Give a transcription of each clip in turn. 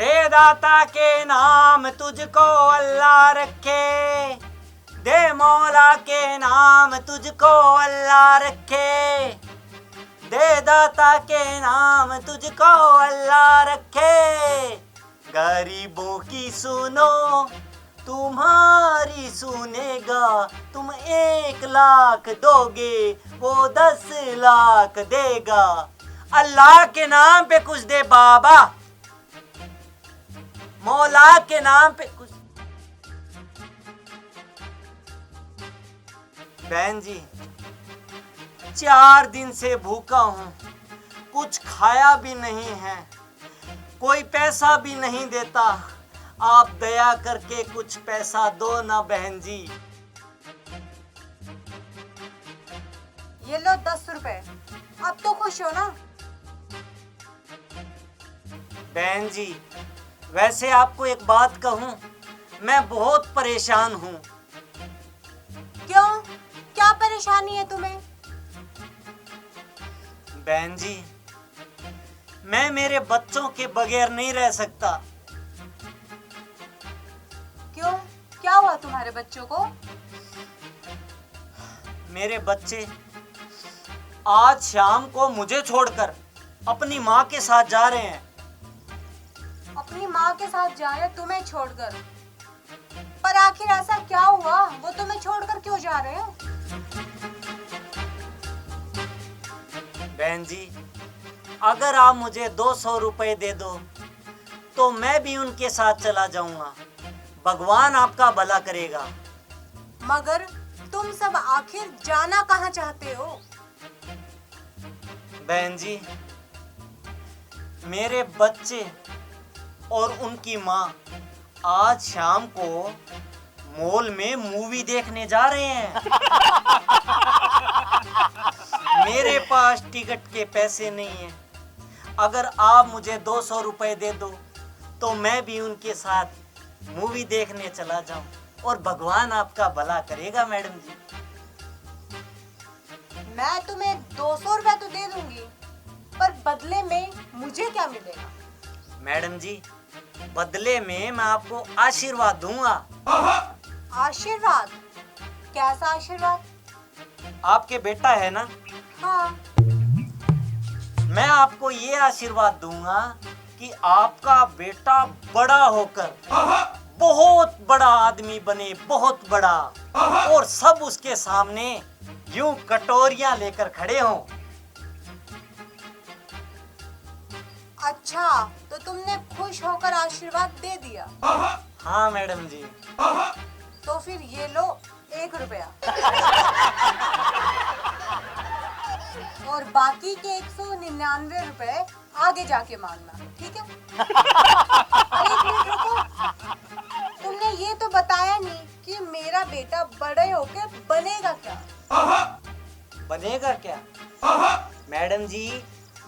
दे दाता के नाम तुझको अल्लाह रखे, दे मौला के नाम तुझको अल्लाह रखे, दे दाता के नाम तुझको अल्लाह रखे। गरीबों की सुनो तुम्हारी सुनेगा, तुम 1 लाख दोगे वो 10 लाख देगा। अल्लाह के नाम पे कुछ दे बाबा, मौला के नाम पे कुछ। बहन जी 4 दिन से भूखा हूँ, कुछ खाया भी नहीं है, कोई पैसा भी नहीं देता। आप दया करके कुछ पैसा दो ना बहन जी। ये लो 10 रुपए, अब तो खुश हो ना? बहन जी वैसे आपको एक बात कहूँ, मैं बहुत परेशान हूँ। क्यों, क्या परेशानी है तुम्हें? बहन जी मैं मेरे बच्चों के बगैर नहीं रह सकता। क्यों, क्या हुआ तुम्हारे बच्चों को? मेरे बच्चे आज शाम को मुझे छोड़कर अपनी माँ के साथ जा रहे हैं। अपनी माँ के साथ जा रहे, तुम्हें छोड़कर? पर आखिर ऐसा क्या हुआ, वो तुम्हें छोड़कर क्यों जा रहे हैं? बहन जी अगर आप मुझे 200 रुपए दे दो तो मैं भी उनके साथ चला जाऊंगा, भगवान आपका भला करेगा। मगर तुम सब आखिर जाना कहाँ चाहते हो? बहन जी मेरे बच्चे और उनकी माँ आज शाम को मॉल में मूवी देखने जा रहे हैं। मेरे पास टिकट के पैसे नहीं हैं। अगर आप मुझे 200 रुपए दे दो तो मैं भी उनके साथ मूवी देखने चला जाऊं और भगवान आपका भला करेगा। मैडम जी मैं तुम्हें 200 रुपए तो दे दूंगी, पर बदले में मुझे क्या मिलेगा? मैडम जी बदले में मैं आपको आशीर्वाद दूंगा। आशीर्वाद? कैसा आशीर्वाद? आपके बेटा है ना, हाँ। मैं आपको ये आशीर्वाद दूंगा कि आपका बेटा बड़ा होकर बहुत बड़ा आदमी बने, बहुत बड़ा, और सब उसके सामने यूं कटोरियां लेकर खड़े हों। अच्छा, तो तुमने खुश होकर आशीर्वाद दे दिया? हाँ मैडम जी। तो फिर ये लो 1 रुपया, और बाकी के 199 रुपए आगे जाके मांगना, ठीक है? अरे एक मिनट रुको, तुमने ये तो बताया नहीं कि मेरा बेटा बड़े होके बनेगा क्या? बनेगा क्या? मैडम जी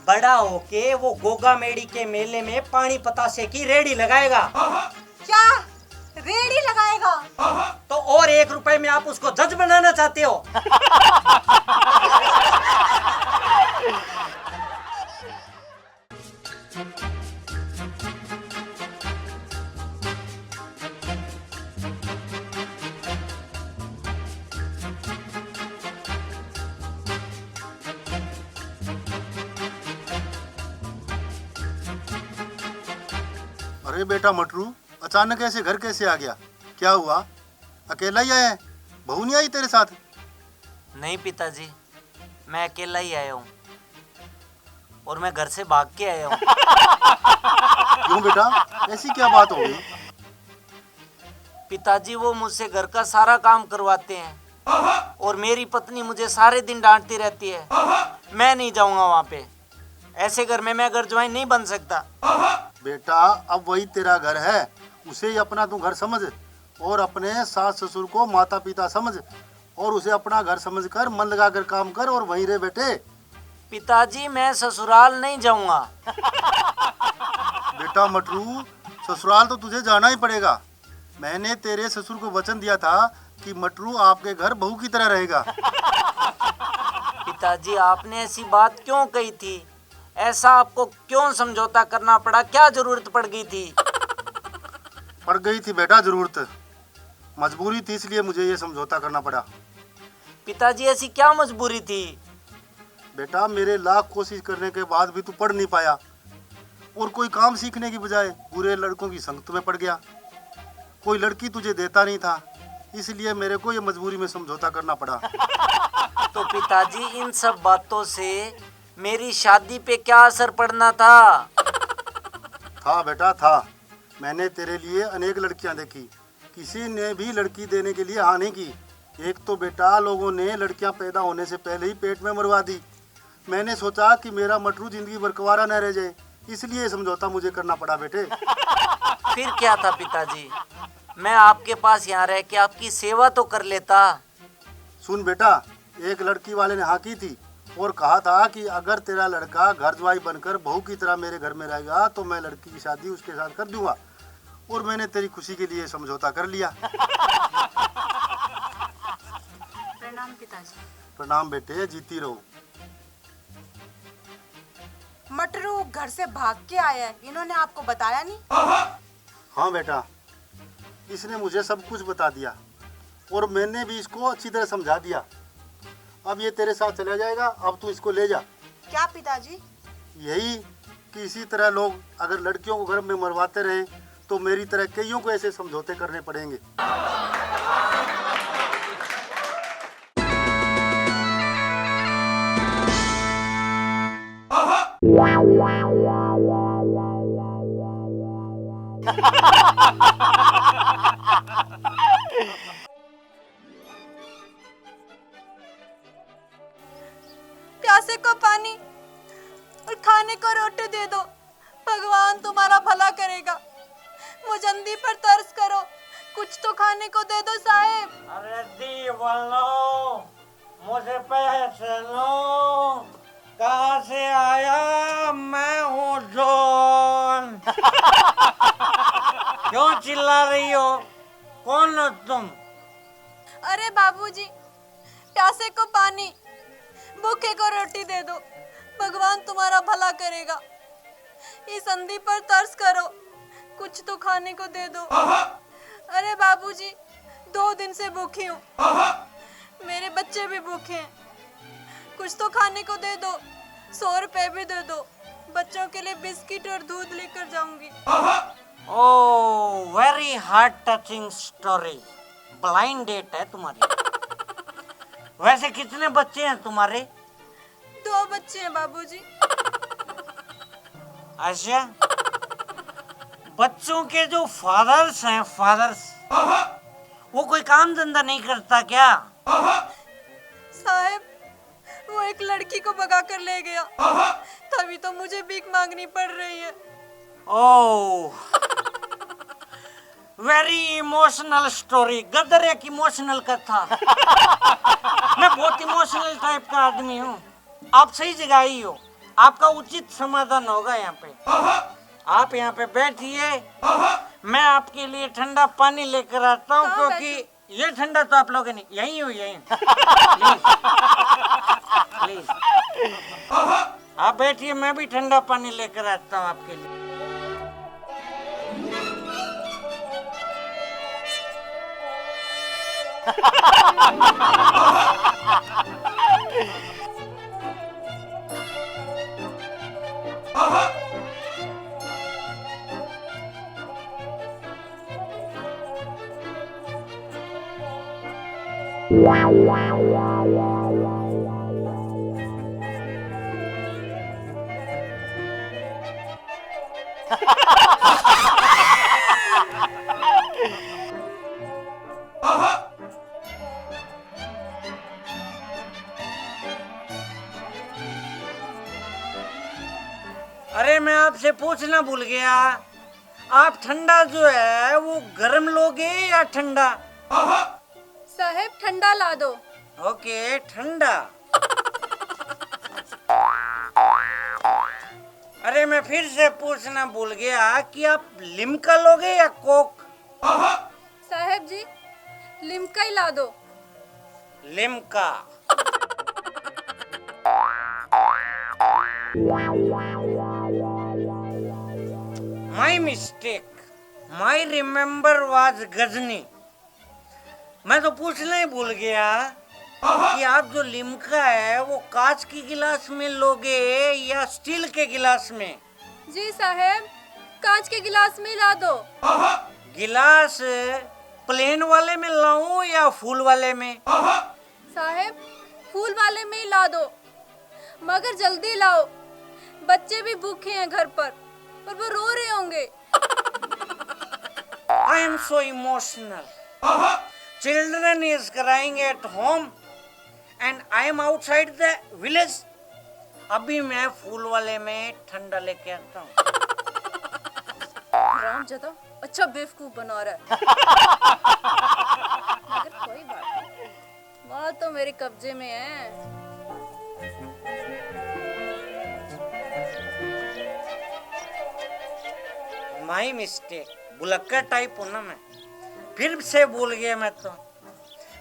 बड़ा होके वो गोगा मेड़ी के मेले में पानी पतासे की रेडी लगाएगा। क्या रेडी लगाएगा? तो और 1 रुपए में आप उसको जज बनाना चाहते हो? अरे बेटा मटरू, अचानक ऐसे घर कैसे आ गया? क्या हुआ, अकेला ही आया है? बहू नहीं आई तेरे साथ? नहीं पिताजी मैं अकेला ही आया हूँ, और मैं घर से भाग के आया हूँ। क्यों बेटा, ऐसी क्या बात हो गई? पिताजी वो मुझसे घर का सारा काम करवाते हैं और मेरी पत्नी मुझे सारे दिन डांटती रहती है। मैं नहीं जाऊंगा वहाँ पे, ऐसे घर में मैं घर ज्वाइन नहीं बन सकता। बेटा अब वही तेरा घर है, उसे ही अपना तू घर समझ, और अपने सास ससुर को माता पिता समझ, और उसे अपना घर समझकर मन लगाकर काम कर और वहीं रह बेटे। पिताजी मैं ससुराल नहीं जाऊंगा। बेटा मटरू, ससुराल तो तुझे जाना ही पड़ेगा। मैंने तेरे ससुर को वचन दिया था कि मटरू आपके घर बहू की तरह रहेगा। पिताजी आपने ऐसी बात क्यों कही थी? ऐसा आपको क्यों समझौता करना पड़ा? क्या जरूरत पड़ गई थी? पड़ गई थी बेटा जरूरत, मजबूरी थी, इसलिए मुझे ये समझौता करना पड़ा। पिताजी ऐसी क्या मजबूरी थी? बेटा मेरे लाख कोशिश करने के बाद भी तू पढ़ नहीं पाया और कोई काम सीखने की बजाय बुरे लड़कों की संगत में पड़ गया। कोई लड़की तुझे देता नहीं था, इसलिए मेरे को ये मजबूरी में समझौता करना पड़ा। तो पिताजी इन सब बातों से मेरी शादी पे क्या असर पड़ना था? था बेटा था। मैंने तेरे लिए अनेक लड़कियां देखी, किसी ने भी लड़की देने के लिए हाँ नहीं की। एक तो बेटा लोगों ने लड़कियां पैदा होने से पहले ही पेट में मरवा दी। मैंने सोचा कि मेरा मटरू जिंदगी भर कुंवारा न रह जाए, इसलिए समझौता मुझे करना पड़ा बेटे। फिर क्या था पिताजी? मैं आपके पास यहाँ रह के आपकी सेवा तो कर लेता। सुन बेटा, एक लड़की वाले ने हाँ की थी और कहा था कि अगर तेरा लड़का घर जवाई बनकर बहू की तरह मेरे घर में रहेगा तो मैं लड़की की शादी उसके साथ कर दूंगा। और मैंने तेरी खुशी के लिए समझौता कर लिया। प्रणाम पिताजी। प्रणाम बेटे, जीती रहो। मटरू घर से भाग के आया है, इन्होंने आपको बताया नहीं? हाँ बेटा, इसने मुझे सब कुछ बता दिया और मैंने भी इसको अच्छी तरह समझा दिया। अब ये तेरे साथ चला जाएगा, अब तू इसको ले जा। क्या पिताजी? यही कि इसी तरह लोग अगर लड़कियों को घर में मरवाते रहे तो मेरी तरह कईयों को ऐसे समझौते करने पड़ेंगे। प्यासे को पानी और खाने को रोटी दे दो, भगवान तुम्हारा भला करेगा। मुझंदी पर तरस करो, कुछ तो खाने को दे दो साहेब। अरे दीवानो, मुझे पैसे लो। कहाँ से आया? मैं हूँ जॉन। क्यों चिल्ला रही हो? कौन हो तुम? अरे बाबूजी, प्यासे को पानी, भूखे को रोटी दे दो, भगवान तुम्हारा भला करेगा। इस संधि पर तरस करो, कुछ तो खाने को दे दो। अरे बाबूजी, 2 दिन से भूखी हूँ, मेरे बच्चे भी भूखे हैं, कुछ तो खाने को दे दो। 100 रुपए भी दे दो, बच्चों के लिए बिस्किट और दूध लेकर जाऊंगी। Oh, very heart touching story. Blind date है तुम्हारी। वैसे कितने बच्चे हैं तुम्हारे? 2 बच्चे हैं बाबूजी। अच्छा, बच्चों के जो फादर्स हैं, फादर्स, वो कोई काम धंधा नहीं करता क्या? साहब, वो एक लड़की को भगा कर ले गया, तभी तो मुझे भीख मांगनी पड़ रही है। ओह, वेरी इमोशनल स्टोरी। गदर एक इमोशनल कथा। मैं बहुत इमोशनल टाइप का आदमी हूँ। आप सही जगह ही हो, आपका उचित समाधान होगा यहाँ पे। आप यहाँ पे बैठिए, मैं आपके लिए ठंडा पानी लेकर आता हूँ, क्योंकि ये ठंडा तो आप लोगों ने यही हो, यही। प्लीज आप बैठिए, मैं भी ठंडा पानी लेकर आता हूँ आपके लिए। अरे मैं आपसे पूछना भूल गया, आप ठंडा जो है वो गर्म लोगे या ठंडा? साहब, ठंडा ला दो। ओके, ठंडा। अरे मैं फिर से पूछना भूल गया कि आप लिम्का लोगे या कोक? साहब जी, लिम्का ही ला दो। Limca. My mistake, my remember was Ghajini. मैं तो पूछना ही भूल गया कि आप जो लिम्का है वो कांच की गिलास में लोगे या स्टील के गिलास में? जी साहब, कांच के गिलास में ला दो। गिलास प्लेन वाले में लाऊं या फूल वाले में? साहब, फूल वाले में ही ला दो, मगर जल्दी लाओ। बच्चे भी भूखे हैं घर पर वो रो रहे होंगे। I am so emotional. Children is crying at home and I am outside the village. अभी मैं फूल वाले में ठंडा लेके आता हूँ। रामजादा अच्छा बेवकूफ बना रहा है। मगर कोई बात नहीं, बात तो मेरे कब्जे में है। माई मिस्टेक, बुलक्कर टाइप हूँ ना मैं, फिर से भूल गया मैं तो।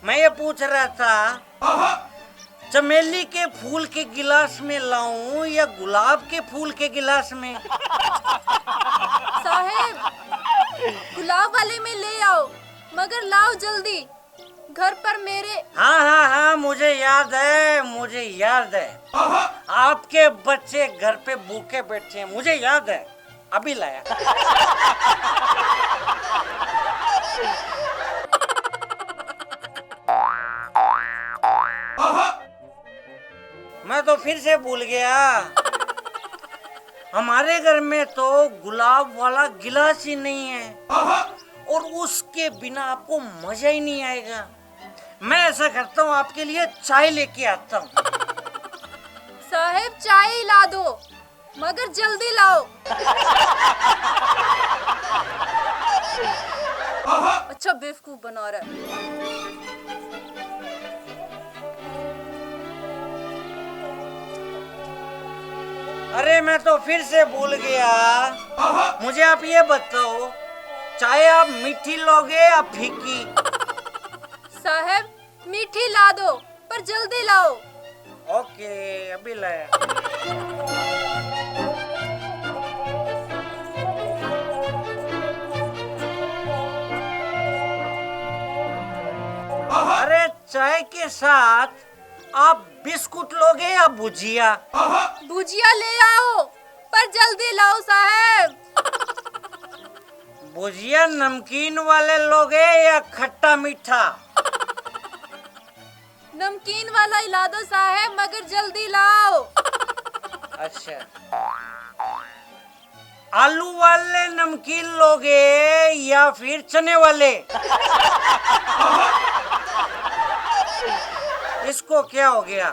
मैं ये पूछ रहा था चमेली के फूल के गिलास में लाऊं या गुलाब के फूल के गिलास में? साहब, गुलाब वाले में ले आओ, मगर लाओ जल्दी, घर पर मेरे। हाँ हाँ हाँ, मुझे याद है, मुझे याद है। आपके बच्चे घर पे भूखे बैठे हैं, मुझे याद है, अभी लाया। मैं तो फिर से भूल गया, हमारे घर में तो गुलाब वाला गिलास ही नहीं है और उसके बिना आपको मजा ही नहीं आएगा। मैं ऐसा करता हूँ, आपके लिए चाय लेके आता हूँ। साहब, चाय ला दो, मगर जल्दी लाओ। अच्छा बेवकूफ बना रहा है। अरे मैं तो फिर से भूल गया, मुझे आप ये बताओ, चाय आप मीठी लोगे या फीकी? साहब, मीठी ला दो, पर जल्दी लाओ। ओके, अभी लाया। अरे चाय के साथ आप बिस्कुट लोगे या भुजिया? भुजिया ले आओ, पर जल्दी लाओ साहब। भुजिया नमकीन वाले लोगे या खट्टा मीठा? नमकीन वाला ही ला दो साहब, मगर जल्दी लाओ। अच्छा, आलू वाले नमकीन लोगे या फिर चने वाले? इसको क्या हो गया?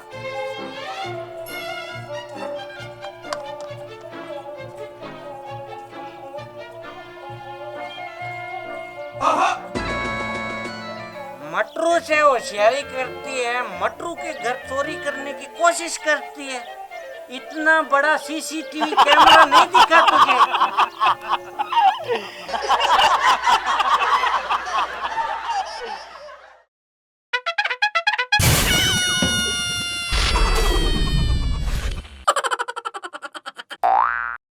मटरू से होशियारी करती है, मटरू के घर चोरी करने की कोशिश करती है। इतना बड़ा सीसीटीवी कैमरा नहीं दिखा तुझे?